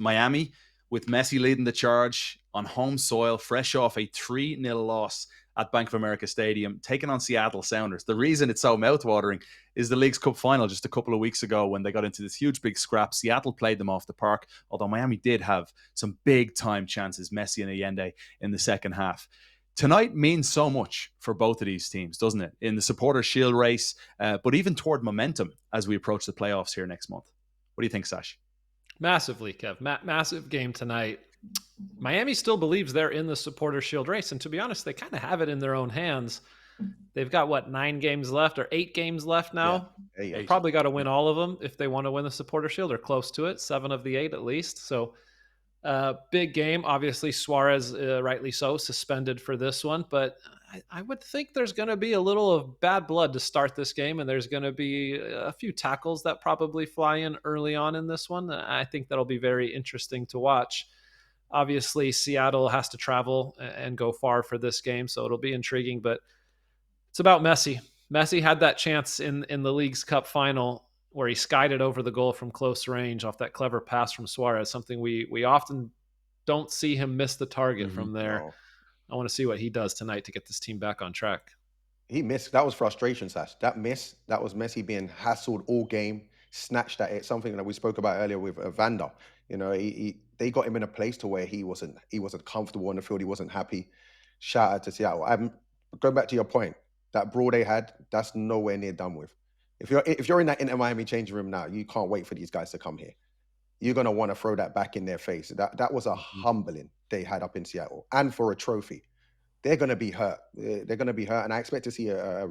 Miami, with Messi leading the charge on home soil, fresh off a 3-0 loss at Bank of America Stadium, taking on Seattle Sounders. The reason it's so mouthwatering is the League's Cup final just a couple of weeks ago when they got into this huge big scrap. Seattle played them off the park, although Miami did have some big time chances, Messi and Allende, in the second half. Tonight means so much for both of these teams, doesn't it? In the Supporters' Shield race, but even toward momentum as we approach the playoffs here next month. What do you think, Sash? Massively, Kev. Massive game tonight. Miami still believes they're in the Supporters' Shield race, and to be honest, they kind of have it in their own hands. They've got, 9 games left or 8 games left now? Yeah, They've probably got to win all of them if they want to win the Supporters' Shield, or close to it, 7 of the 8 at least. So big game. Obviously, Suarez, rightly so, suspended for this one. But I would think there's going to be a little of bad blood to start this game, and there's going to be a few tackles that probably fly in early on in this one. I think that'll be very interesting to watch. Obviously, Seattle has to travel and go far for this game, so it'll be intriguing. But it's about Messi. Messi had that chance in the League's Cup final where he skied it over the goal from close range off that clever pass from Suarez, something we often don't see him miss the target from there. No. I want to see what he does tonight to get this team back on track. He missed. That was frustration, Sash. That miss, that was Messi being hassled all game, snatched at it. Something that we spoke about earlier with Vanda. They got him in a place to where he wasn't comfortable on the field. He wasn't happy. Shout out to Seattle. Going back to your point, that brawl they had, that's nowhere near done with. If you're in that Inter Miami changing room now, you can't wait for these guys to come here. You're gonna want to throw that back in their face. That was a humbling they had up in Seattle, and for a trophy. They're going to be hurt. They're going to be hurt, and I expect to see a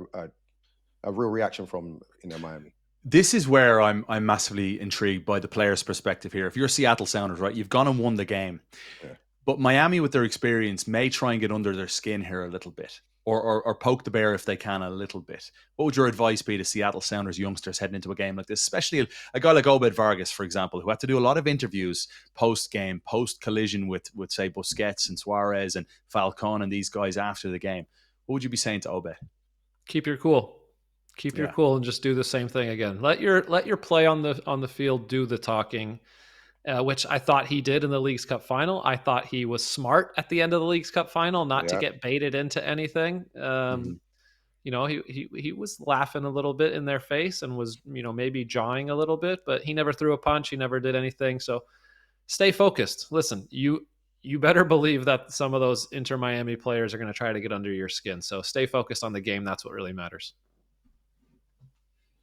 real reaction from Miami. This is where I'm massively intrigued by the player's perspective here. If you're Seattle Sounders, right, you've gone and won the game. Yeah. But Miami, with their experience, may try and get under their skin here a little bit, or poke the bear if they can a little bit. What would your advice be to Seattle Sounders youngsters heading into a game like this, especially a guy like Obed Vargas, for example, who had to do a lot of interviews post-game, post-collision with say, Busquets and Suarez and Falcon and these guys after the game? What would you be saying to Obed? Keep your cool. Keep your cool and just do the same thing again. Let your play on the field do the talking. Which I thought he did in the League's Cup final. I thought he was smart at the end of the League's Cup final, not to get baited into anything. He was laughing a little bit in their face and was, maybe jawing a little bit, but he never threw a punch. He never did anything. So stay focused. Listen, you better believe that some of those Inter Miami players are going to try to get under your skin. So stay focused on the game. That's what really matters.